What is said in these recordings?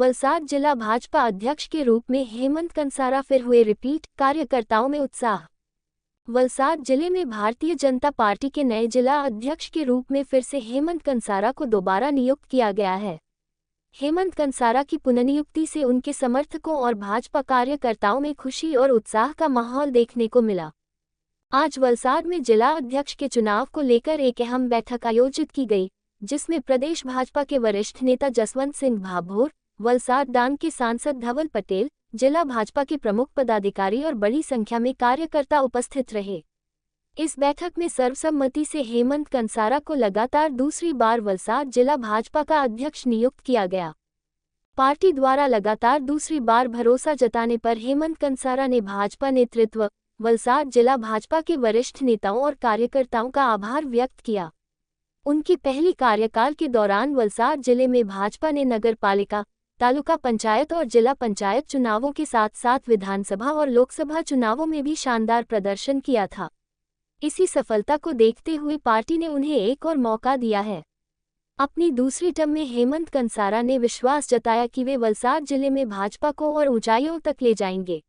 वलसाड जिला भाजपा अध्यक्ष के रूप में हेमंत कंसारा फिर हुए रिपीट, कार्यकर्ताओं में उत्साह। वलसाड जिले में भारतीय जनता पार्टी के नए जिला अध्यक्ष के रूप में फिर से हेमंत कंसारा को दोबारा नियुक्त किया गया है। हेमंत कंसारा की पुनर्नियुक्ति से उनके समर्थकों और भाजपा कार्यकर्ताओं में खुशी और उत्साह का माहौल देखने को मिला। आज वलसाड में जिला अध्यक्ष के चुनाव को लेकर एक अहम बैठक आयोजित की गई, जिसमें प्रदेश भाजपा के वरिष्ठ नेता जसवंत सिंह भाभोर, वलसाड डांग के सांसद धवल पटेल, जिला भाजपा के प्रमुख पदाधिकारी और बड़ी संख्या में कार्यकर्ता उपस्थित रहे। इस बैठक में सर्वसम्मति से हेमंत कंसारा को लगातार दूसरी बार वलसाड जिला भाजपा का अध्यक्ष नियुक्त किया गया। पार्टी द्वारा लगातार दूसरी बार भरोसा जताने पर हेमंत कंसारा ने भाजपा नेतृत्व, वलसाड जिला भाजपा के वरिष्ठ नेताओं और कार्यकर्ताओं का आभार व्यक्त किया। उनकी पहली कार्यकाल के दौरान वलसाड जिले में भाजपा ने नगर पालिका, तालुका पंचायत और जिला पंचायत चुनावों के साथ साथ विधानसभा और लोकसभा चुनावों में भी शानदार प्रदर्शन किया था। इसी सफलता को देखते हुए पार्टी ने उन्हें एक और मौका दिया है। अपनी दूसरी टर्म में हेमंत कंसारा ने विश्वास जताया कि वे वलसाड जिले में भाजपा को और ऊंचाइयों तक ले जाएंगे।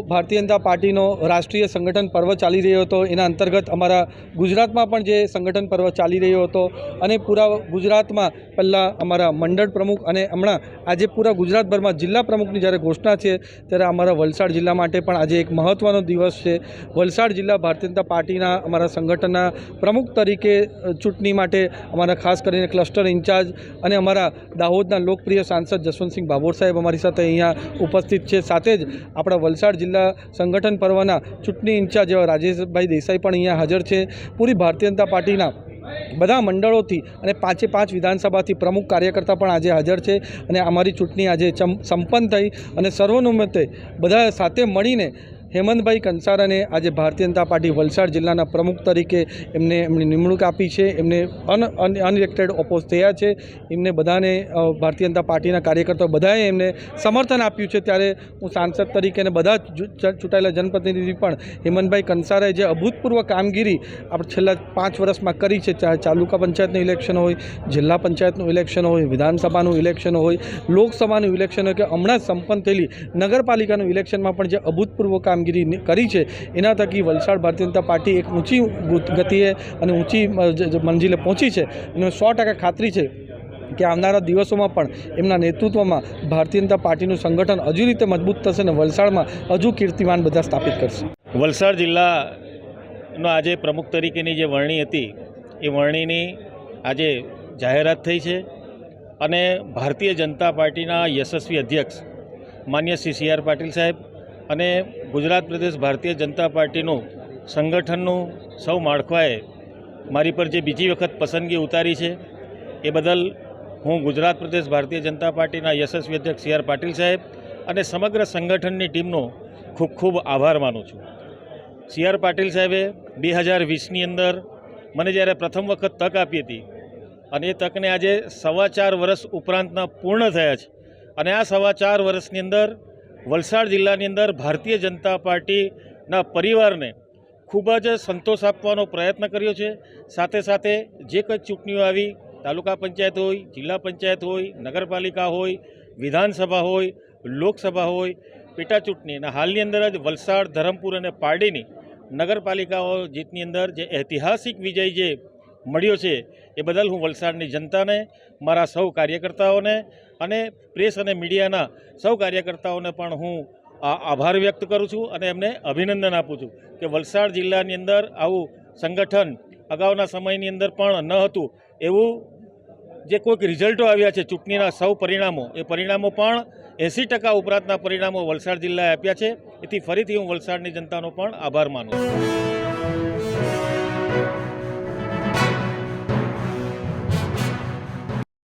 भारतीय जनता पार्टीनो राष्ट्रीय संगठन पर्व चाली रह्यो हतो, एना अंतर्गत अमारा गुजरातमां पण जे संगठन पर्व चाली रह्यो हतो अने पूरा गुजरातमां पहला अमारा मंडळ प्रमुख अने हमणां आजे पूरा गुजरातभरमां जिल्ला प्रमुखनी ज्यारे घोषणा छे त्यारे अमारा वलसाड जिल्ला माटे पण आजे एक महत्वनो दिवस छे। वलसाड जिल्ला भारतीय जनता पार्टीना अमारा संगठनना प्रमुख तरीके चूंटणी माटे अमारा खास करीने क्लस्टर इंचार्ज अने अमारा दाहोदना लोकप्रिय सांसद जसवंत सिंह भाभोर साहेब अमारी साथे अहींया उपस्थित छे। साथे ज आपणा वलसाड जिल्ला संगठन पर्वना चूंटणी इंचार्ज एवा राजेशभाई देसाई पण अहींया हाजर छे। पूरी भारतीय जनता पार्टीना बधा मंडळोथी अने 5 विधानसभाथी प्रमुख कार्यकर्ता पण आजे हाजर छे अने अमारी चूंटणी आजे संपन्न थई अने सर्वानुमते बधा साथे मळीने हेमंतभाई कंसारा ने आज भारतीय जनता पार्टी वलसाड जिल्लाना प्रमुख तरीके एमनी निमणूक आपी है। एमने अनइलेक्टेड ओपोज थया छे। एमने बधाने भारतीय जनता पार्टीना कार्यकर्ताओ बधाए एमने समर्थन आप्युं छे। त्यारे हूँ सांसद तरीके बधा चूंटायेला जनप्रतिनिधि पण हेमंतभाई कंसाराए जे अभूतपूर्व कामगीरी आप छेल्ला 5 वर्षमां करी छे, चाहे तालुका पंचायतनुं इलेक्शन होय, जिल्ला पंचायतनुं इलेक्शन होय, विधानसभानुं इलेक्शन होय, लोकसभानुं इलेक्शन होय के हमणां संपन्न थयेली नगरपालिकानुं इलेक्शनमां पण जे अभूतपूर्व कामगीरी करी है, एना थकी वलसाड भारतीय जनता पार्टी एक ऊँची गतिए और ऊँची मंजिले पहुँची है। 100% खातरी है कि आवनारा दिवसों पण एमना नेतृत्व में भारतीय जनता पार्टी संगठन हजू रीते मजबूत थशे ने वलसाड में हजू कीर्तिमान बधा स्थापित करशे। वलसाड जिल्लानो आजे प्रमुख तरीकेनी जे वरणी हती ए वरણીની આજે જાહેરાત થઈ છે અને ભારતીય जनता पार्टीना यशस्वी अध्यक्ष मान्य श्री CR पाटील साहेब અને गुजरात प्रदेश भारतीय जनता पार्टीનું સંગઠનનું સૌ માળખાએ મારી પર જે બીજી વખત પસંદગી ઉતારી છે એ બદલ હું ગુજરાત પ્રદેશ ભારતીય જનતા પાર્ટીના યશસ્વી અધ્યક્ષ CR પાટીલ સાહેબ અને સમગ્ર સંગઠનની ટીમનો ખૂબ ખૂબ આભાર માનું છું। CR પાટીલ સાહેબે 2020ની અંદર મને જ્યારે પ્રથમ વખત તક આપી હતી અને એ તકને આજે 4.25 વર્ષ ઉપરાંતના પૂર્ણ થયા છે અને આ 4.25 વર્ષની અંદર वलसाड जिल्लानी अंदर भारतीय जनता पार्टीना परिवारने खूब ज संतोष आपवानो प्रयत्न कर्यो छे। साथे साथे जे कंई चूंटणीओ आवी, तालुका पंचायत होय, जिल्ला पंचायत होय, नगरपालिका होय, विधानसभा होय, लोकसभा होय, पेटा चूंटणी अने हालनी अंदर ज वलसाड, धरमपुर अने पारडीनी नगरपालिकाओ जीतनी अंदर जे ऐतिहासिक विजय जे मळ्यो छे ए बदल हूँ वलसाडनी जनताने, मारा सौ कार्यकर्ताओने अने प्रेस अने मीडियाना सौ कार्यकर्ताओने पण हूँ आभार व्यक्त करूँ छूँ अने एमने अभिनंदन आपूँ छूँ कि वलसाड जिल्लानी अंदर आवुं संगठन अगाउना समयनी अंदर पण न हतुं एवुं जे कोईक रिजल्टो आव्या छे चूंटणीना सौ परिणामों ए परिणामों पण 80% उपरांतना परिणामों वलसाड जिल्लाए आप्या छे। एथी फरीथी हूँ वलसाडनी जनतानो पण आभार मानुं छुं।